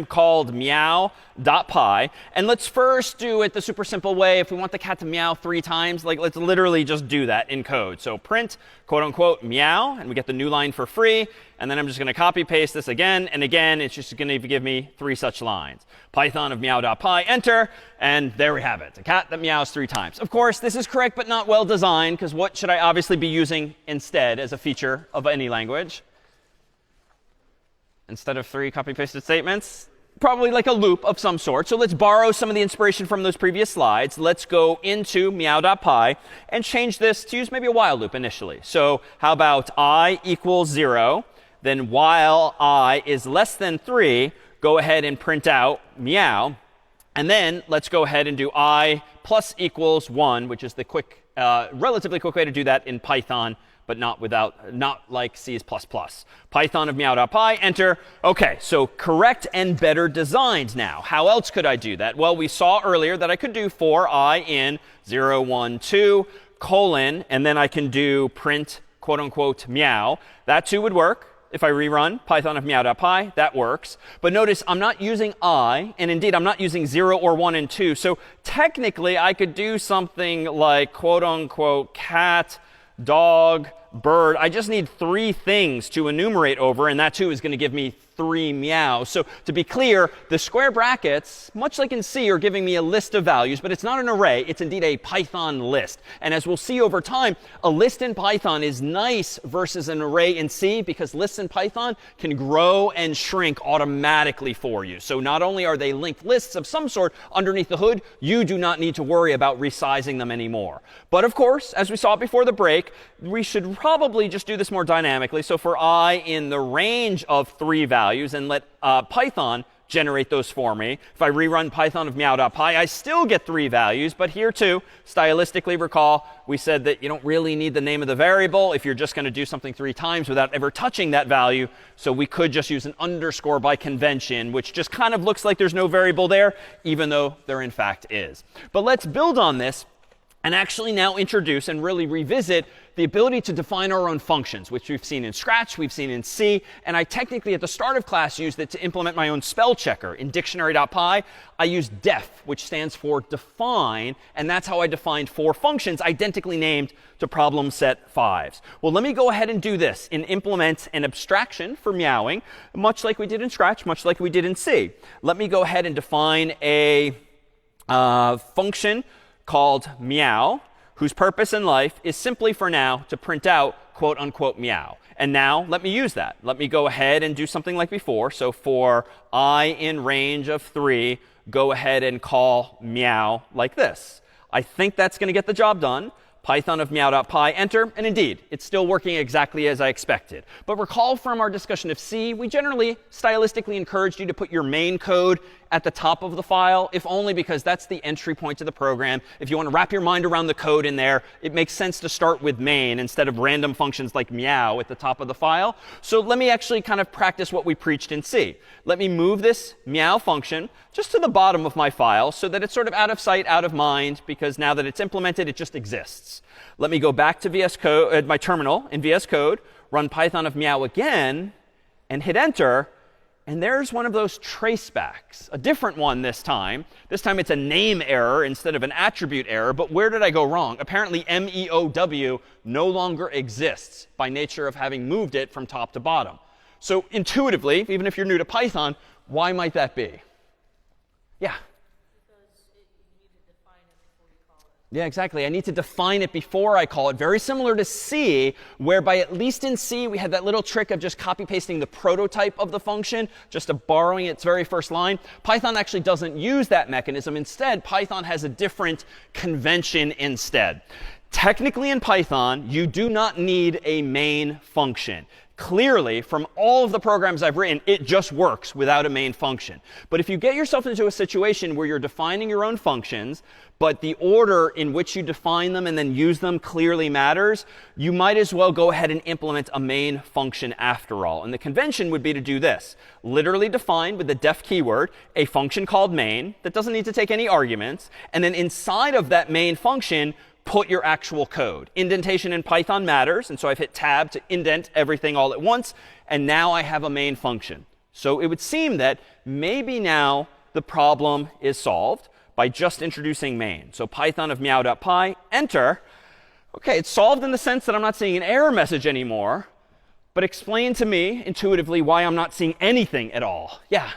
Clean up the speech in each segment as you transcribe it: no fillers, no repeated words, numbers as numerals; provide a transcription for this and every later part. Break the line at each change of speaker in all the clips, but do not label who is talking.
called meow.py. And let's first do it the super simple way. If we want the cat to meow 3 times, like let's literally just do that in code. So print, quote unquote, meow, and we get the new line for free. And then I'm just going to copy paste this again and again. It's just going to give me 3 such lines. Python of meow.py, enter, and there we have it. A cat that meows 3 times. Of course, this is correct but not well designed, because what should I obviously be using instead as a feature of any language? Instead of 3 copy-pasted statements, probably like a loop of some sort. So let's borrow some of the inspiration from those previous slides. Let's go into meow.py and change this to use maybe a while loop initially. So how about I equals 0, then while I is less than 3, go ahead and print out meow. And then let's go ahead and do I plus equals 1, which is the quick, relatively quick way to do that in Python, but not like C's++. Python of meow.py, enter. OK, so correct and better designed now. How else could I do that? Well, we saw earlier that I could do for I in 0, 1, 2, colon, and then I can do print, quote unquote, meow. That too would work. If I rerun Python of meow.py, that works. But notice I'm not using I, and indeed I'm not using 0 or 1 and 2. So technically I could do something like, quote unquote, cat, dog, bird. I just need 3 things to enumerate over, and that too is going to give me 3 meows. So to be clear, the square brackets, much like in C, are giving me a list of values, but it's not an array. It's indeed a Python list. And as we'll see over time, a list in Python is nice versus an array in C, because lists in Python can grow and shrink automatically for you. So not only are they linked lists of some sort underneath the hood, you do not need to worry about resizing them anymore. But of course, as we saw before the break, we should probably just do this more dynamically. So for I in the range of 3 values, and let Python generate those for me. If I rerun Python of meow.py, I still get 3 values. But here too, stylistically, recall, we said that you don't really need the name of the variable if you're just going to do something 3 times without ever touching that value. So we could just use an underscore by convention, which just kind of looks like there's no variable there, even though there in fact is. But let's build on this and actually now introduce and really revisit the ability to define our own functions, which we've seen in Scratch, we've seen in C, and I technically at the start of class used it to implement my own spell checker. In dictionary.py, I used def, which stands for define, and that's how I defined 4 functions identically named to problem set 5s. Well, let me go ahead and do this and implement an abstraction for meowing, much like we did in Scratch, much like we did in C. Let me go ahead and define a function called meow, whose purpose in life is simply for now to print out quote unquote meow. And now let me use that. Let me go ahead and do something like before. So for I in range of 3, go ahead and call meow like this. I think that's going to get the job done. Python of meow.py, enter. And indeed, it's still working exactly as I expected. But recall from our discussion of C, we generally stylistically encouraged you to put your main code at the top of the file, if only because that's the entry point to the program. If you want to wrap your mind around the code in there, it makes sense to start with main instead of random functions like meow at the top of the file. So let me actually kind of practice what we preached in C. Let me move this meow function just to the bottom of my file so that it's sort of out of sight, out of mind, because now that it's implemented, it just exists. Let me go back to VS Code, my terminal in VS Code, run Python of meow again, and hit enter. And there's one of those tracebacks, a different one this time. This time it's a name error instead of an attribute error. But where did I go wrong? Apparently meow no longer exists by nature of having moved it from top to bottom. So intuitively, even if you're new to Python, why might that be? Yeah? Yeah, exactly. I need to define it before I call it. Very similar to C, whereby at least in C, we had that little trick of just copy pasting the prototype of the function, just borrowing its very first line. Python actually doesn't use that mechanism. Instead, Python has a different convention instead. Technically in Python, you do not need a main function. Clearly, from all of the programs I've written, it just works without a main function. But if you get yourself into a situation where you're defining your own functions, but the order in which you define them and then use them clearly matters, you might as well go ahead and implement a main function after all. And the convention would be to do this. Literally define with the def keyword a function called main that doesn't need to take any arguments. And then inside of that main function, put your actual code. Indentation in Python matters, and so I've hit tab to indent everything all at once, and now I have a main function. So it would seem that maybe now the problem is solved by just introducing main. So Python of meow.py, enter. OK, it's solved in the sense that I'm not seeing an error message anymore. But explain to me intuitively why I'm not seeing anything at all. Yeah?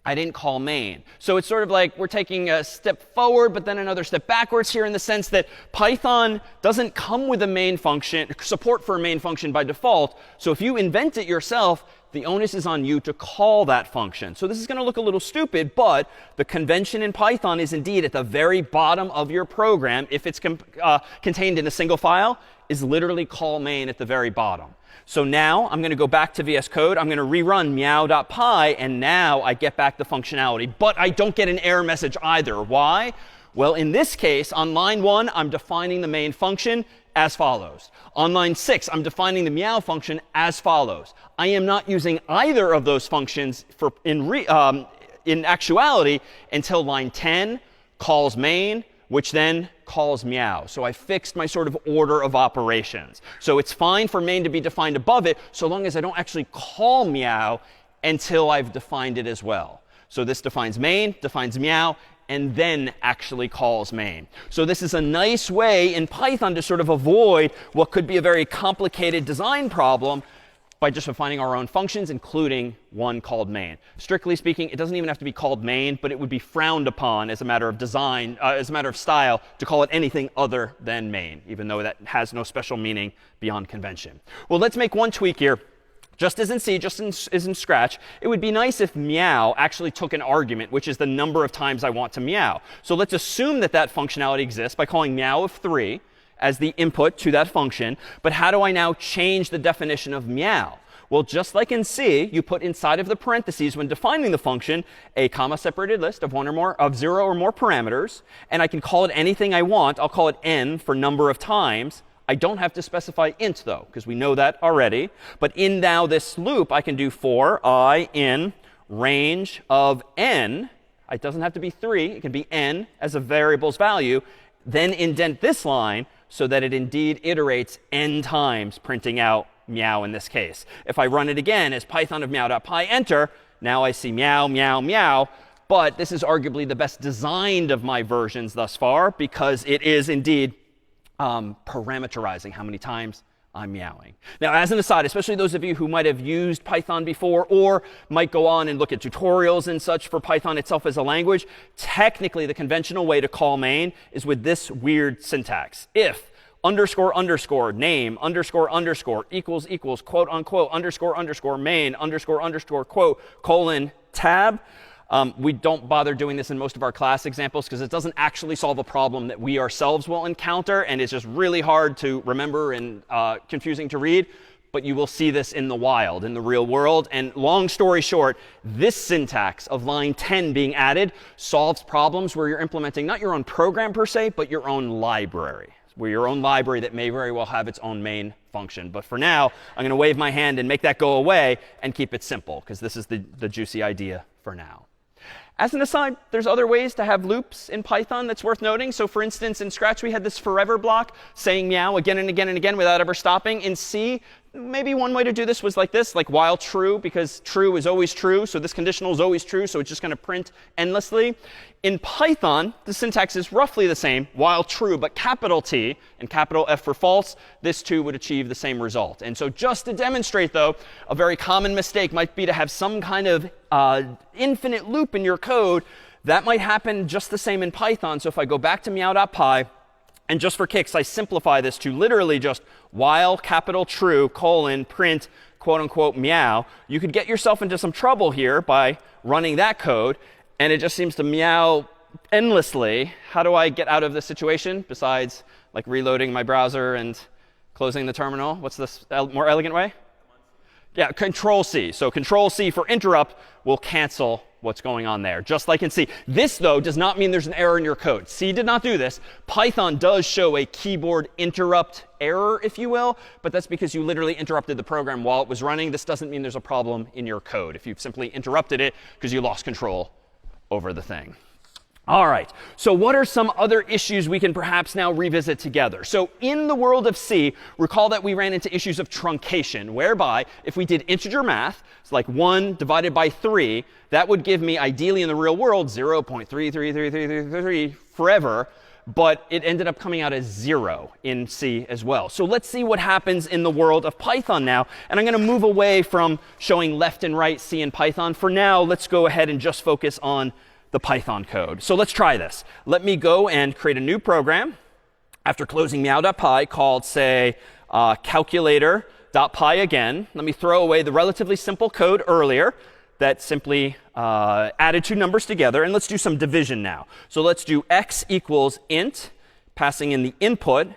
I didn't call main. So it's sort of like we're taking a step forward, but then another step backwards here in the sense that Python doesn't come with a main function, support for a main function by default. So if you invent it yourself, the onus is on you to call that function. So this is going to look a little stupid, but the convention in Python is indeed at the very bottom of your program, if it's contained in a single file, is literally call main at the very bottom. So now I'm going to go back to VS Code. I'm going to rerun meow.py, and now I get back the functionality. But I don't get an error message either. Why? Well, in this case, on line 1, I'm defining the main function as follows. On line 6, I'm defining the meow function as follows. I am not using either of those functions in actuality until line 10 calls main, which then calls meow. So I fixed my sort of order of operations. So it's fine for main to be defined above it, so long as I don't actually call meow until I've defined it as well. So this defines main, defines meow, and then actually calls main. So this is a nice way in Python to sort of avoid what could be a very complicated design problem by just defining our own functions, including one called main. Strictly speaking, it doesn't even have to be called main, but it would be frowned upon as a matter of design, as a matter of style, to call it anything other than main, even though that has no special meaning beyond convention. Well, let's make one tweak here. Just as in C, just as in Scratch, it would be nice if meow actually took an argument, which is the number of times I want to meow. So let's assume that that functionality exists by calling meow of 3 as the input to that function. But how do I now change the definition of meow? Well, just like in C, you put inside of the parentheses when defining the function a comma-separated list of 0 or more parameters. And I can call it anything I want. I'll call it n for number of times. I don't have to specify int, though, because we know that already. But in now this loop, I can do for I in range of n. It doesn't have to be 3. It can be n as a variable's value. Then indent this line so that it indeed iterates n times, printing out meow in this case. If I run it again as Python of meow.py, enter, now I see meow, meow, meow. But this is arguably the best designed of my versions thus far, because it is indeed parameterizing how many times I'm meowing. Now, as an aside, especially those of you who might have used Python before or might go on and look at tutorials and such for Python itself as a language, technically the conventional way to call main is with this weird syntax. If underscore underscore name underscore underscore equals equals quote unquote underscore underscore main underscore underscore quote colon tab. We don't bother doing this in most of our class examples because it doesn't actually solve a problem that we ourselves will encounter, and it's just really hard to remember and confusing to read. But you will see this in the wild, in the real world. And long story short, this syntax of line 10 being added solves problems where you're implementing not your own program per se, but your own library. Where your own library that may very well have its own main function. But for now, I'm going to wave my hand and make that go away and keep it simple, because this is the juicy idea for now. As an aside, there's other ways to have loops in Python that's worth noting. So for instance, in Scratch, we had this forever block saying meow again and again and again without ever stopping. In C, maybe one way to do this was like this, like while true, because true is always true. So this conditional is always true. So it's just going to print endlessly. In Python, the syntax is roughly the same, while true, but capital T and capital F for false. This too would achieve the same result. And so just to demonstrate, though, a very common mistake might be to have some kind of infinite loop in your code. That might happen just the same in Python. So if I go back to meow.py, and just for kicks, I simplify this to literally just while capital true colon print quote unquote meow, you could get yourself into some trouble here by running that code. And it just seems to meow endlessly. How do I get out of this situation besides like reloading my browser and closing the terminal? What's this more elegant way? Yeah, Control C. So Control C for interrupt will cancel what's going on there, just like in C. This, though, does not mean there's an error in your code. C did not do this. Python does show a keyboard interrupt error, if you will, but that's because you literally interrupted the program while it was running. This doesn't mean there's a problem in your code if you've simply interrupted it because you lost control over the thing. All right, so what are some other issues we can perhaps now revisit together? So in the world of C, recall that we ran into issues of truncation, whereby if we did integer math, it's like 1 divided by 3, that would give me, ideally in the real world, 0.33333 forever, but it ended up coming out as 0 in C as well. So let's see what happens in the world of Python now. And I'm going to move away from showing left and right C in Python. For now, let's go ahead and just focus on the Python code. So let's try this. Let me go and create a new program after closing meow.py called, say, calculator.py again. Let me throw away the relatively simple code earlier that simply added two numbers together. And let's do some division now. So let's do x equals int, passing in the input,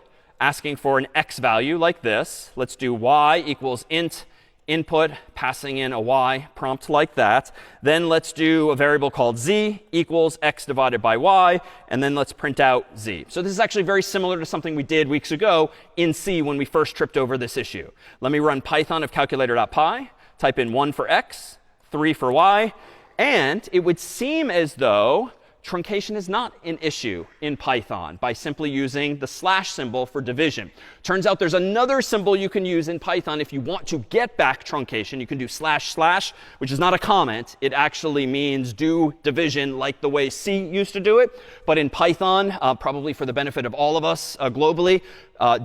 asking for an x value like this. Let's do y equals int input, passing in a y prompt like that. Then let's do a variable called z equals x divided by y. And then let's print out z. So this is actually very similar to something we did weeks ago in C when we first tripped over this issue. Let me run Python of calculator.py, type in 1 for x, 3 for y. And it would seem as though truncation is not an issue in Python by simply using the slash symbol for division. Turns out there's another symbol you can use in Python if you want to get back truncation. You can do slash slash, which is not a comment. It actually means do division like the way C used to do it. But in Python, probably for the benefit of all of us globally,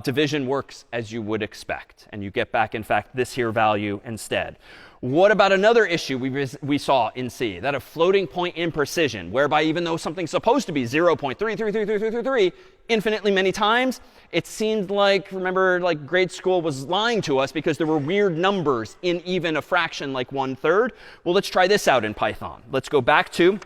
division works as you would expect. And you get back, in fact, this here value instead. What about another issue we saw in C, that of floating point imprecision, whereby even though something's supposed to be 0.3333333 infinitely many times, it seemed like, remember, like grade school was lying to us because there were weird numbers in even a fraction like 1/3. Well, let's try this out in Python. Let's go back to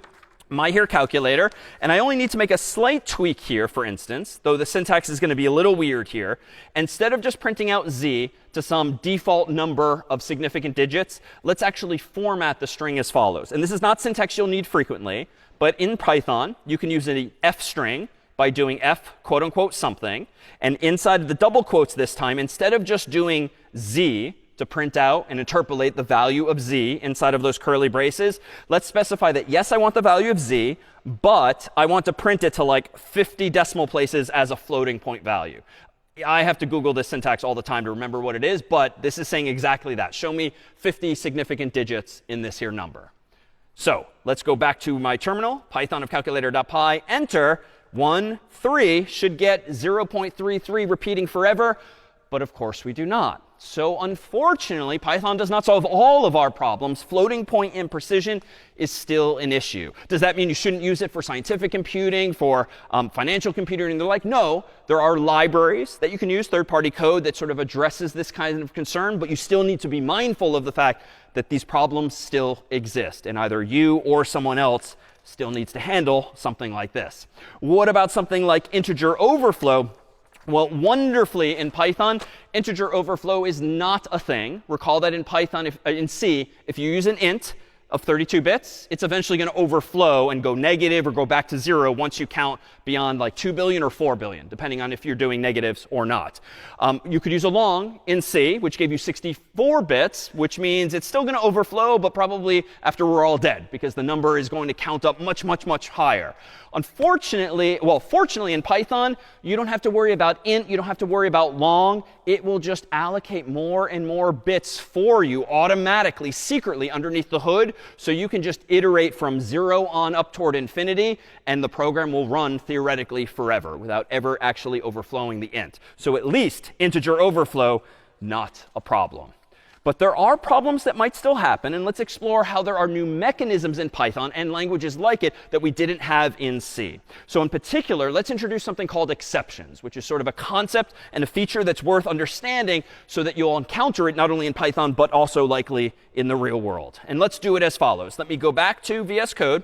my here calculator, and I only need to make a slight tweak here, for instance, though the syntax is going to be a little weird here. Instead of just printing out z to some default number of significant digits, let's actually format the string as follows. And this is not syntax you'll need frequently, but in Python, you can use an f string by doing f quote unquote something. And inside of the double quotes this time, instead of just doing z to print out and interpolate the value of z inside of those curly braces, let's specify that, yes, I want the value of z, but I want to print it to like 50 decimal places as a floating point value. I have to Google this syntax all the time to remember what it is, but this is saying exactly that. Show me 50 significant digits in this here number. So let's go back to my terminal, Python of calculator.py, enter 1, 3, should get 0.33 repeating forever, but of course we do not. So unfortunately, Python does not solve all of our problems. Floating point imprecision is still an issue. Does that mean you shouldn't use it for scientific computing, for financial computing, and the like? No, there are libraries that you can use, third-party code that sort of addresses this kind of concern, but you still need to be mindful of the fact that these problems still exist, and either you or someone else still needs to handle something like this. What about something like integer overflow? Well, wonderfully in Python, integer overflow is not a thing. Recall that in Python, in C, if you use an int of 32 bits, it's eventually going to overflow and go negative or go back to 0 once you count beyond like 2 billion or 4 billion, depending on if you're doing negatives or not. You could use a long in C, which gave you 64 bits, which means it's still going to overflow, but probably after we're all dead, because the number is going to count up much, much, much higher. Unfortunately, well, fortunately in Python, you don't have to worry about int, you don't have to worry about long. It will just allocate more and more bits for you automatically, secretly underneath the hood. So you can just iterate from 0 on up toward infinity, and the program will run theoretically forever without ever actually overflowing the int. So at least integer overflow, not a problem. But there are problems that might still happen, and let's explore how there are new mechanisms in Python and languages like it that we didn't have in C. So in particular, let's introduce something called exceptions, which is sort of a concept and a feature that's worth understanding so that you'll encounter it not only in Python, but also likely in the real world. And let's do it as follows. Let me go back to VS Code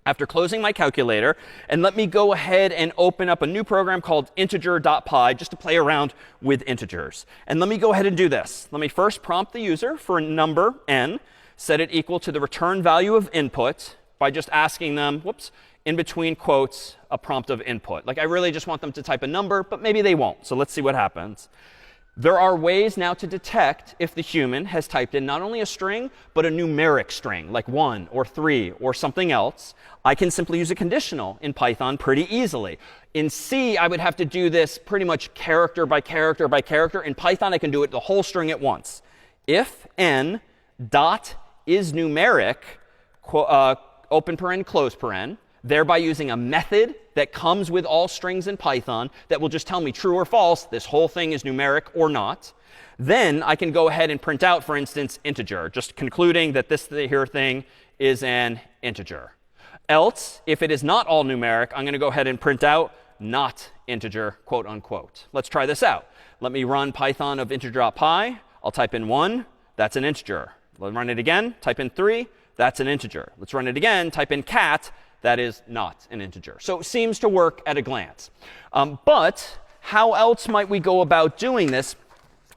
after closing my calculator, and let me go ahead and open up a new program called integer.py just to play around with integers. And let me go ahead and do this. Let me first prompt the user for a number n, set it equal to the return value of input by just asking them, whoops, in between quotes, a prompt of input. Like I really just want them to type a number, but maybe they won't. So let's see what happens. There are ways now to detect if the human has typed in not only a string, but a numeric string, like 1 or 3 or something else. I can simply use a conditional in Python pretty easily. In C, I would have to do this pretty much character by character by character. In Python, I can do it the whole string at once. If n dot is numeric, open paren, close paren, thereby using a method that comes with all strings in Python that will just tell me true or false, this whole thing is numeric or not. Then I can go ahead and print out, for instance, integer, just concluding that this here thing is an integer. Else, if it is not all numeric, I'm going to go ahead and print out not integer, quote unquote. Let's try this out. Let me run Python of integer.py. I'll type in 1. That's an integer. Let's run it again. Type in 3. That's an integer. Let's run it again. Type in cat. That is not an integer. So it seems to work at a glance. But how else might we go about doing this,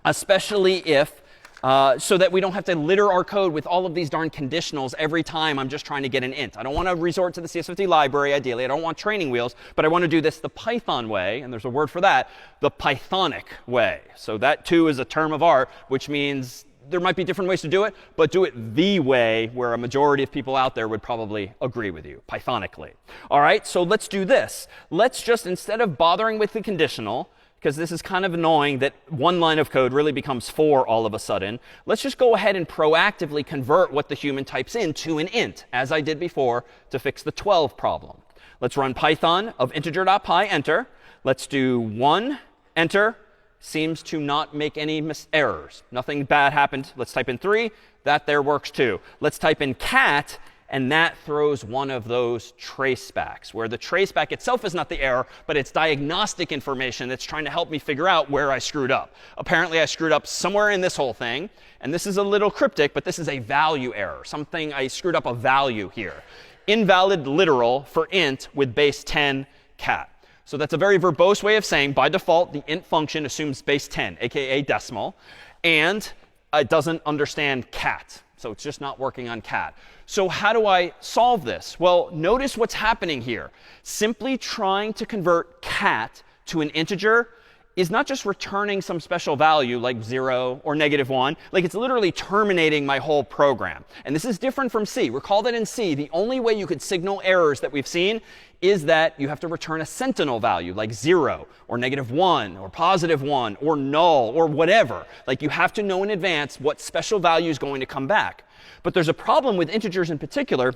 especially if so that we don't have to litter our code with all of these darn conditionals every time I'm just trying to get an int. I don't want to resort to the CS50 library, ideally. I don't want training wheels. But I want to do this the Python way. And there's a word for that, the Pythonic way. So that, too, is a term of art, which means there might be different ways to do it, but do it the way where a majority of people out there would probably agree with you, Pythonically. All right, so let's do this. Let's just, instead of bothering with the conditional, because this is kind of annoying that one line of code really becomes 4 all of a sudden, let's just go ahead and proactively convert what the human types in to an int, as I did before to fix the 12 problem. Let's run Python of integer.py, enter. Let's do 1, enter. Seems to not make any errors. Nothing bad happened. Let's type in 3. That there works too. Let's type in cat, and that throws one of those tracebacks, where the traceback itself is not the error, but it's diagnostic information that's trying to help me figure out where I screwed up. Apparently, I screwed up somewhere in this whole thing. And this is a little cryptic, but this is a value error. Something, I screwed up a value here. Invalid literal for int with base 10 cat. So that's a very verbose way of saying, by default, the int function assumes base 10, aka decimal, and it doesn't understand cat. So it's just not working on cat. So how do I solve this? Well, notice what's happening here. Simply trying to convert cat to an integer is not just returning some special value like 0 or -1. Like, it's literally terminating my whole program. And this is different from C. Recall that in C, the only way you could signal errors that we've seen is that you have to return a sentinel value like 0 or -1 or +1 or null or whatever. Like, you have to know in advance what special value is going to come back. But there's a problem with integers in particular.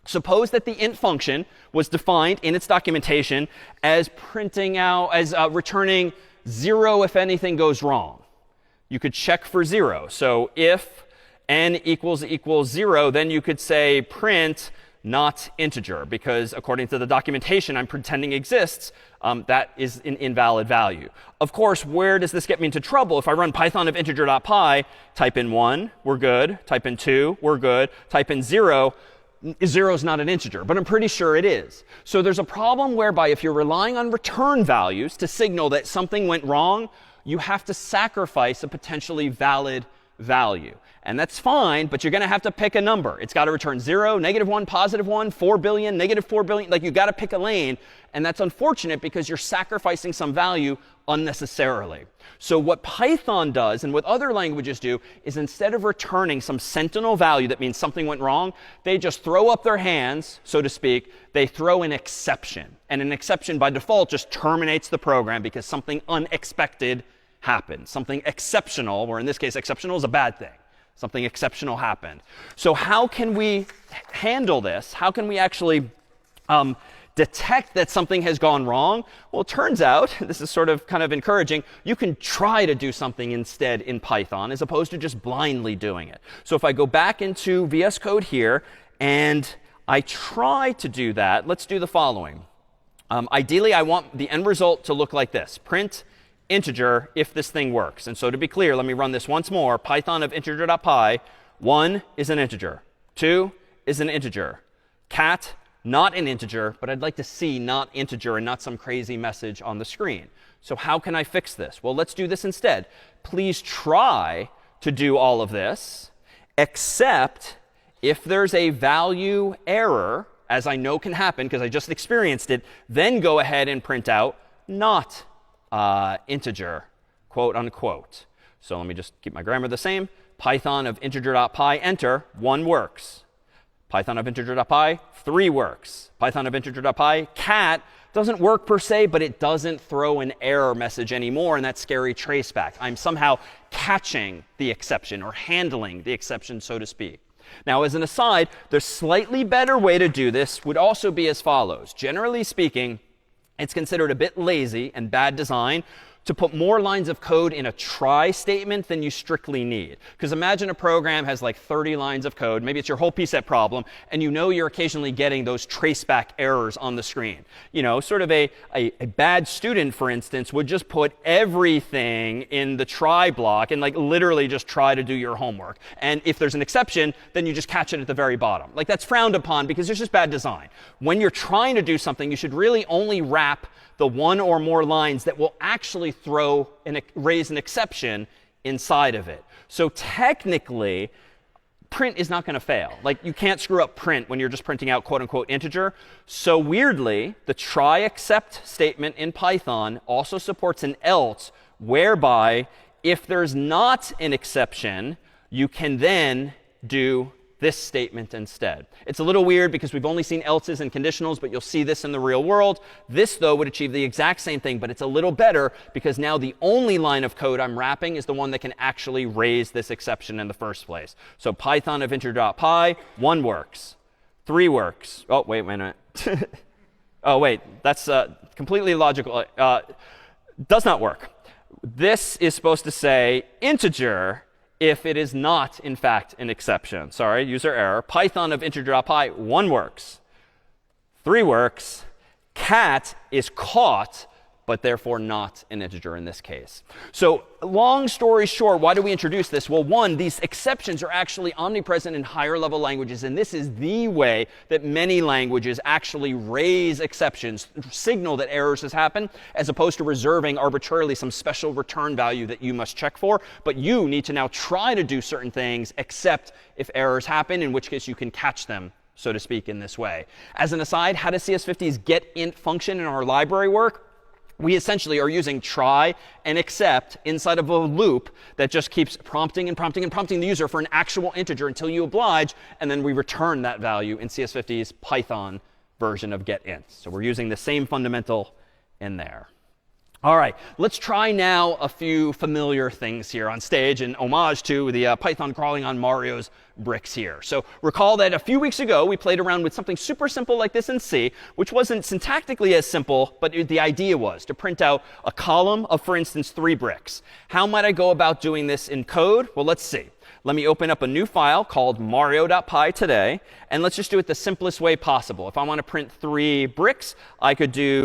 Suppose that the int function was defined in its documentation as returning 0 if anything goes wrong. You could check for 0. So if n equals 0, then you could say print not integer, because according to the documentation I'm pretending exists, that is an invalid value. Of course, where does this get me into trouble? If I run Python of integer.py, type in 1, we're good. Type in 2, we're good. Type in 0, 0 is not an integer, but I'm pretty sure it is. So there's a problem whereby if you're relying on return values to signal that something went wrong, you have to sacrifice a potentially valid value. And that's fine, but you're going to have to pick a number. It's got to return 0, -1, +1, 4 billion, -4 billion. Like, you've got to pick a lane. And that's unfortunate because you're sacrificing some value unnecessarily. So what Python does, and what other languages do, is instead of returning some sentinel value that means something went wrong, they just throw up their hands, so to speak. They throw an exception. And an exception, by default, just terminates the program because something unexpected happened. Something exceptional, or in this case, exceptional is a bad thing. Something exceptional happened. So how can we handle this? How can we actually detect that something has gone wrong? Well, it turns out, this is sort of kind of encouraging, you can try to do something instead in Python as opposed to just blindly doing it. So if I go back into VS Code here and I try to do that, let's do the following. Ideally, I want the end result to look like this. Print integer if this thing works. And so to be clear, let me run this once more. Python of integer.py. 1 is an integer. 2 is an integer. Cat, not an integer, but I'd like to see not integer and not some crazy message on the screen. So how can I fix this? Well, let's do this instead. Please try to do all of this, except if there's a value error, as I know can happen because I just experienced it, then go ahead and print out not integer, quote unquote. So let me just keep my grammar the same. Python of integer.py, enter, 1 works. Python of integer.py, 3 works. Python of integer.py, cat, doesn't work per se, but it doesn't throw an error message anymore in that scary traceback. I'm somehow catching the exception or handling the exception, so to speak. Now, as an aside, the slightly better way to do this would also be as follows. Generally speaking, it's considered a bit lazy and bad design to put more lines of code in a try statement than you strictly need. Because imagine a program has like 30 lines of code. Maybe it's your whole pset problem, and you know you're occasionally getting those traceback errors on the screen. You know, sort of a bad student, for instance, would just put everything in the try block and like literally just try to do your homework. And if there's an exception, then you just catch it at the very bottom. Like that's frowned upon because it's just bad design. When you're trying to do something, you should really only wrap the 1 or more lines that will actually raise an exception inside of it. So technically, print is not going to fail. Like you can't screw up print when you're just printing out quote unquote integer. So weirdly, the try except statement in Python also supports an else, whereby if there's not an exception, you can then do this statement instead. It's a little weird because we've only seen else's and conditionals, but you'll see this in the real world. This, though, would achieve the exact same thing, but it's a little better because now the only line of code I'm wrapping is the one that can actually raise this exception in the first place. So Python of integer.py, 1 works. 3 works. Oh, wait a minute. Oh, wait. That's completely logical. Does not work. This is supposed to say integer if it is not, in fact, an exception. Sorry, user error. Python of integer.py, 1 works. 3 works. Cat is caught, but therefore not an integer in this case. So long story short, why do we introduce this? Well, one, these exceptions are actually omnipresent in higher level languages. And this is the way that many languages actually raise exceptions, signal that errors has happened, as opposed to reserving arbitrarily some special return value that you must check for. But you need to now try to do certain things, except if errors happen, in which case you can catch them, so to speak, in this way. As an aside, how does CS50's getInt function in our library work? We essentially are using try and except inside of a loop that just keeps prompting and prompting and prompting the user for an actual integer until you oblige, and then we return that value in CS50's Python version of getInt. So we're using the same fundamental in there. All right, let's try now a few familiar things here on stage in homage to the Python crawling on Mario's bricks here. So recall that a few weeks ago, we played around with something super simple like this in C, which wasn't syntactically as simple, but the idea was to print out a column of, for instance, 3 bricks. How might I go about doing this in code? Well, let's see. Let me open up a new file called mario.py today, and let's just do it the simplest way possible. If I want to print 3 bricks, I could do